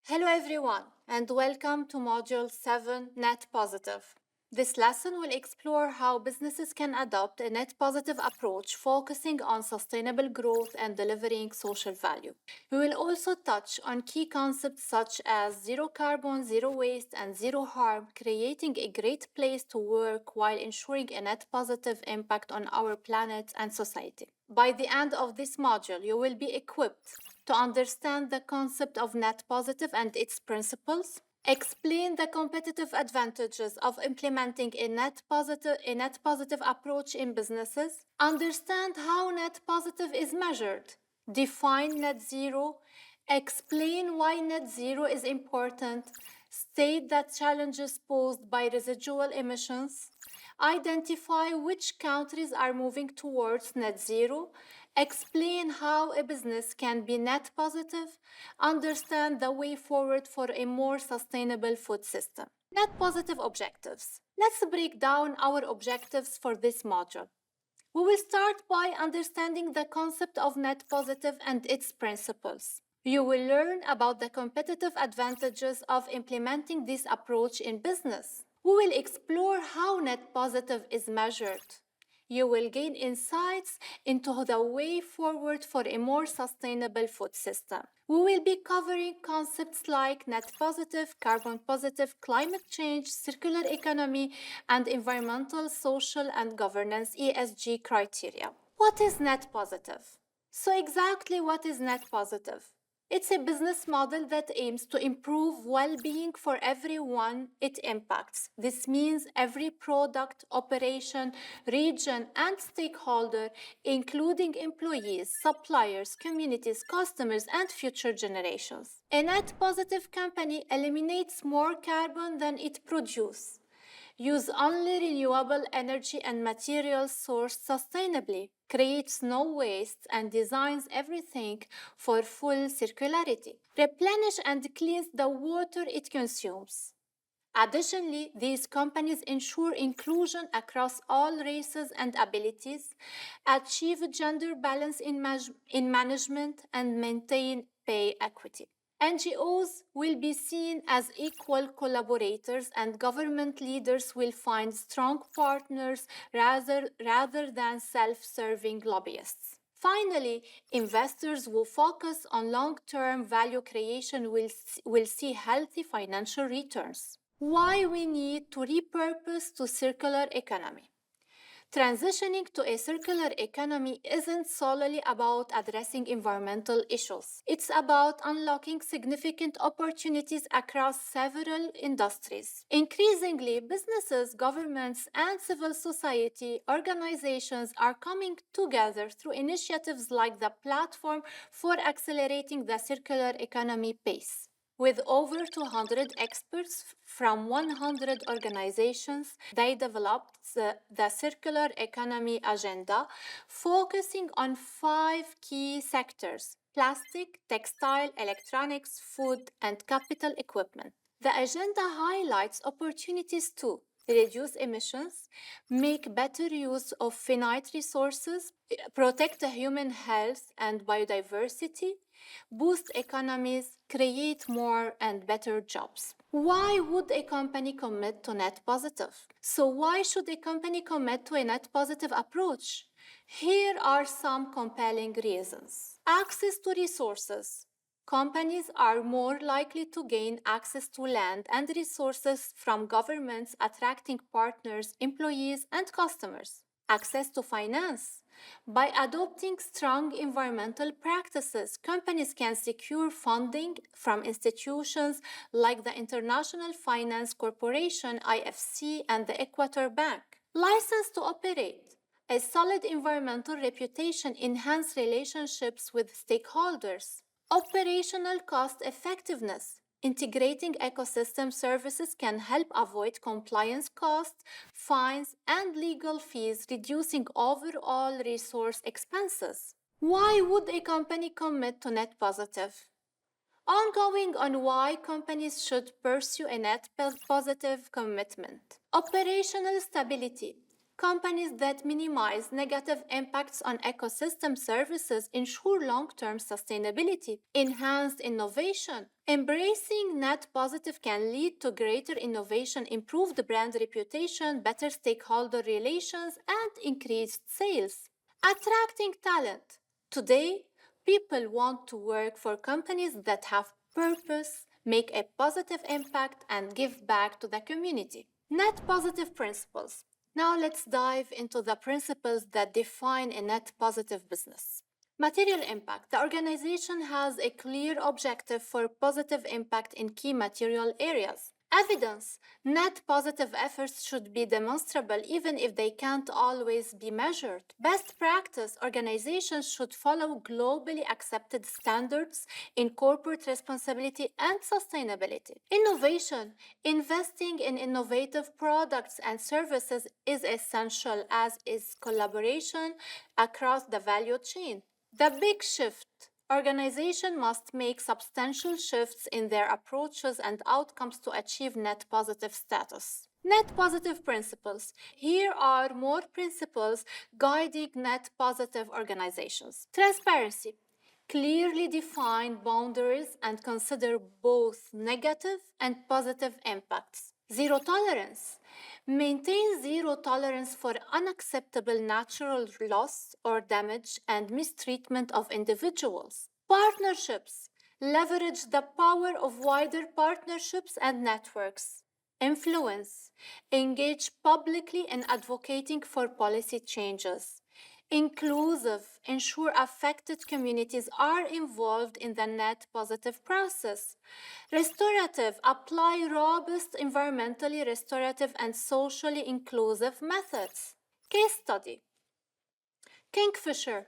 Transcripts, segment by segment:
Hello everyone and welcome to Module 7 Net Positive. This lesson will explore how businesses can adopt a net positive approach focusing on sustainable growth and delivering social value. We will also touch on key concepts such as zero carbon, zero waste, and zero harm, creating a great place to work while ensuring a net positive impact on our planet and society. By the end of this module, you will be equipped to understand the concept of net positive and its principles, explain the competitive advantages of implementing a net positive approach in businesses, understand how net positive is measured, define net zero, explain why net zero is important, state the challenges posed by residual emissions, identify which countries are moving towards net zero, explain how a business can be net positive, understand the way forward for a more sustainable food system. Net positive objectives. Let's break down our objectives for this module. We will start by understanding the concept of net positive and its principles. You will learn about the competitive advantages of implementing this approach in business. We will explore how net positive is measured. You will gain insights into the way forward for a more sustainable food system. We will be covering concepts like net positive, carbon positive, climate change, circular economy, and environmental, social, and governance ESG criteria. What is net positive? So, exactly what is net positive? It's a business model that aims to improve well-being for everyone it impacts. This means every product, operation, region, and stakeholder, including employees, suppliers, communities, customers, and future generations. A net positive company eliminates more carbon than it produces, use only renewable energy and materials sourced sustainably, creates no waste, and designs everything for full circularity, replenish and cleans the water it consumes. Additionally, these companies ensure inclusion across all races and abilities, achieve gender balance in management, and maintain pay equity. NGOs will be seen as equal collaborators, and government leaders will find strong partners rather than self-serving lobbyists. Finally, investors who focus on long-term value creation will see healthy financial returns. Why we need to repurpose to circular economy. Transitioning to a circular economy isn't solely about addressing environmental issues. It's about unlocking significant opportunities across several industries. Increasingly, businesses, governments, and civil society organizations are coming together through initiatives like the Platform for Accelerating the Circular Economy PACE. With over 200 experts from 100 organizations, they developed the Circular Economy Agenda, focusing on 5 key sectors: plastic, textile, electronics, food, and capital equipment. The agenda highlights opportunities to reduce emissions, make better use of finite resources, protect human health and biodiversity, boost economies, create more and better jobs. Why would a company commit to net positive? So, why should a company commit to a net positive approach? Here are some compelling reasons. Access to resources. Companies are more likely to gain access to land and resources from governments, attracting partners, employees, and customers. Access to finance. By adopting strong environmental practices, companies can secure funding from institutions like the International Finance Corporation (IFC) and the Equator Bank. License to operate. A solid environmental reputation enhances relationships with stakeholders. Operational cost effectiveness. Integrating ecosystem services can help avoid compliance costs, fines, and legal fees, reducing overall resource expenses. Why would a company commit to net positive? Ongoing on why companies should pursue a net positive commitment. Operational stability. Companies that minimize negative impacts on ecosystem services ensure long-term sustainability, enhanced innovation. Embracing net positive can lead to greater innovation, improved brand reputation, better stakeholder relations, and increased sales. Attracting talent. Today, people want to work for companies that have purpose, make a positive impact, and give back to the community. Net positive principles. Now let's dive into the principles that define a net positive business. Material impact. The organization has a clear objective for positive impact in key material areas. Evidence. Net positive efforts should be demonstrable even if they can't always be measured. Best practice. Organizations should follow globally accepted standards in corporate responsibility and sustainability. Innovation. Investing in innovative products and services is essential, as is collaboration across the value chain. The big shift. Organizations must make substantial shifts in their approaches and outcomes to achieve net positive status. Net positive principles. Here are more principles guiding net positive organizations. Transparency. Clearly define boundaries and consider both negative and positive impacts. Zero tolerance. Maintain zero tolerance for unacceptable natural loss or damage and mistreatment of individuals. Partnerships. Leverage the power of wider partnerships and networks. Influence. Engage publicly in advocating for policy changes. Inclusive. Ensure affected communities are involved in the net positive process. Restorative. Apply robust, environmentally restorative and socially inclusive methods. Case study. Kingfisher.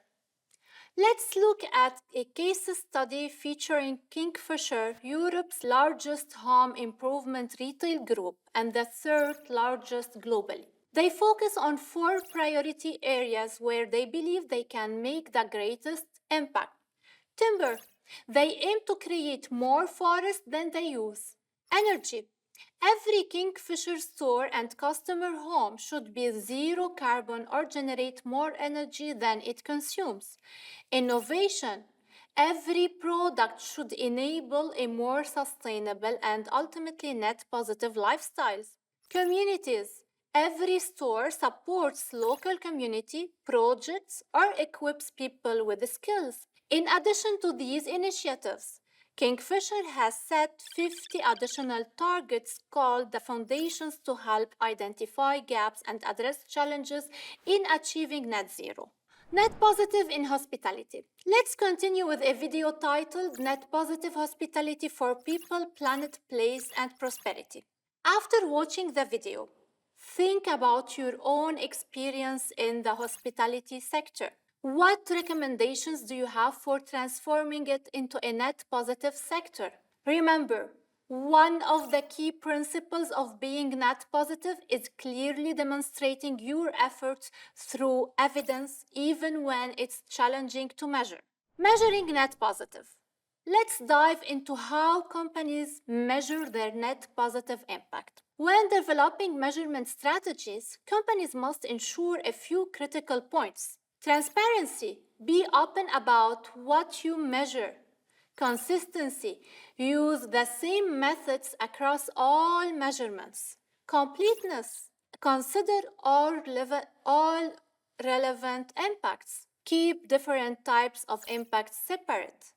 Let's look at a case study featuring Kingfisher, Europe's largest home improvement retail group and the third largest globally. They focus on 4 priority areas where they believe they can make the greatest impact. Timber. They aim to create more forest than they use. Energy. Every Kingfisher store and customer home should be zero carbon or generate more energy than it consumes. Innovation. Every product should enable a more sustainable and ultimately net positive lifestyles. Communities. Every store supports local community projects or equips people with skills. In addition to these initiatives, Kingfisher has set 50 additional targets called the Foundations to help identify gaps and address challenges in achieving net zero. Net positive in hospitality. Let's continue with a video titled Net Positive Hospitality for People, Planet, Place, and Prosperity. After watching the video, think about your own experience in the hospitality sector. What recommendations do you have for transforming it into a net positive sector? Remember, one of the key principles of being net positive is clearly demonstrating your efforts through evidence, even when it's challenging to measure. Measuring net positive. Let's dive into how companies measure their net positive impact. When developing measurement strategies, companies must ensure a few critical points. Transparency. Be open about what you measure. Consistency. Use the same methods across all measurements. Completeness. Consider all relevant impacts. Keep different types of impacts separate.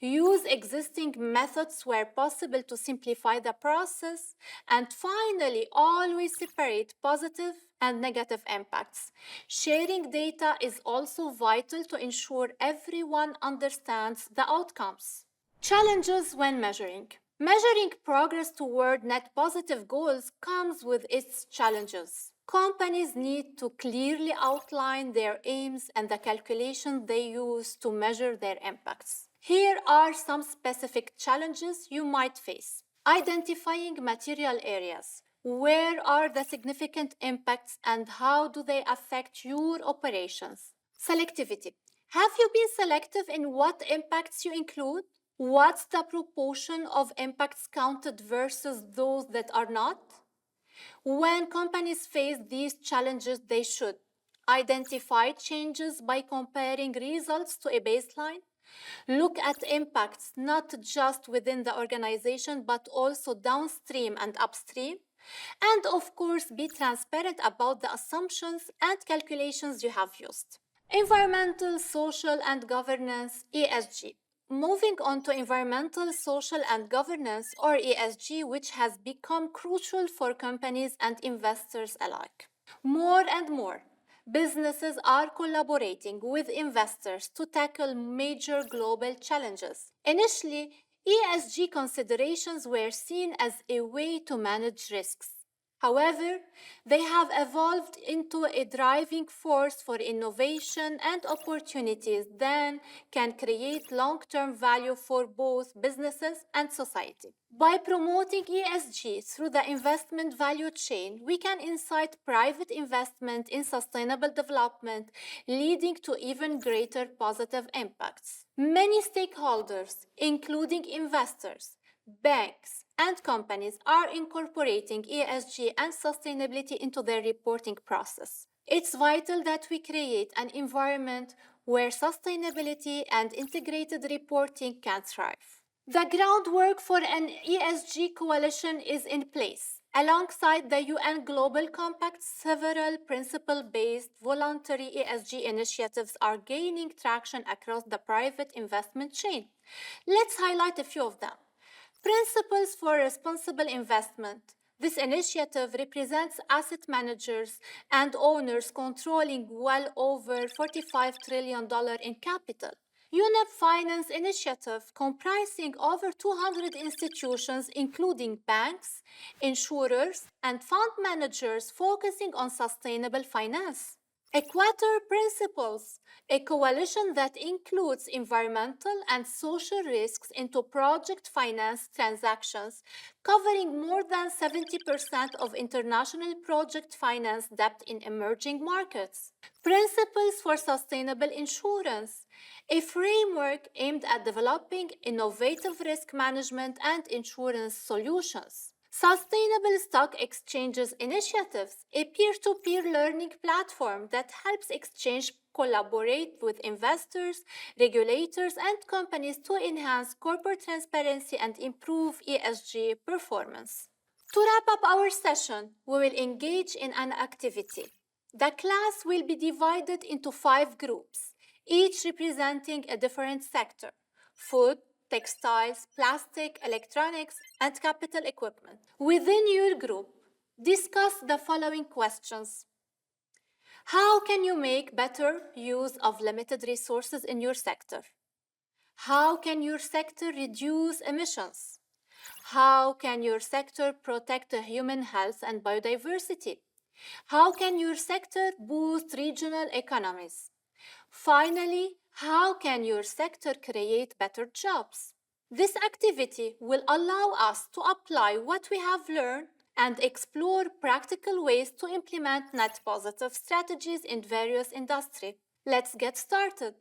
Use existing methods where possible to simplify the process. And finally, always separate positive and negative impacts. Sharing data is also vital to ensure everyone understands the outcomes. Challenges when measuring. Measuring progress toward net positive goals comes with its challenges. Companies need to clearly outline their aims and the calculations they use to measure their impacts. Here are some specific challenges you might face. Identifying material areas. Where are the significant impacts and how do they affect your operations? Selectivity. Have you been selective in what impacts you include? What's the proportion of impacts counted versus those that are not? When companies face these challenges, they should identify changes by comparing results to a baseline, look at impacts not just within the organization but also downstream and upstream, and of course be transparent about the assumptions and calculations you have used. Environmental, social, and governance, ESG. Moving on to environmental, social, and governance, or ESG, which has become crucial for companies and investors alike. More and more, businesses are collaborating with investors to tackle major global challenges. Initially, ESG considerations were seen as a way to manage risks. However, they have evolved into a driving force for innovation and opportunities that can create long-term value for both businesses and society. By promoting ESG through the investment value chain, we can incite private investment in sustainable development, leading to even greater positive impacts. Many stakeholders, including investors, banks, and companies are incorporating ESG and sustainability into their reporting process. It's vital that we create an environment where sustainability and integrated reporting can thrive. The groundwork for an ESG coalition is in place. Alongside the UN Global Compact, several principle-based voluntary ESG initiatives are gaining traction across the private investment chain. Let's highlight a few of them. Principles for Responsible Investment. This initiative represents asset managers and owners controlling well over $45 trillion in capital. UNEP Finance Initiative, comprising over 200 institutions, including banks, insurers, and fund managers focusing on sustainable finance. Equator Principles, a coalition that includes environmental and social risks into project finance transactions, covering more than 70% of international project finance debt in emerging markets. Principles for Sustainable Insurance, a framework aimed at developing innovative risk management and insurance solutions. Sustainable Stock Exchanges Initiatives, a peer-to-peer learning platform that helps exchange collaborate with investors, regulators, and companies to enhance corporate transparency and improve ESG performance. To wrap up our session, we will engage in an activity. The class will be divided into 5 groups, each representing a different sector: food, textiles, plastic, electronics, and capital equipment. Within your group, discuss the following questions. How can you make better use of limited resources in your sector? How can your sector reduce emissions? How can your sector protect human health and biodiversity? How can your sector boost regional economies? Finally, how can your sector create better jobs? This activity will allow us to apply what we have learned and explore practical ways to implement net positive strategies in various industries. Let's get started.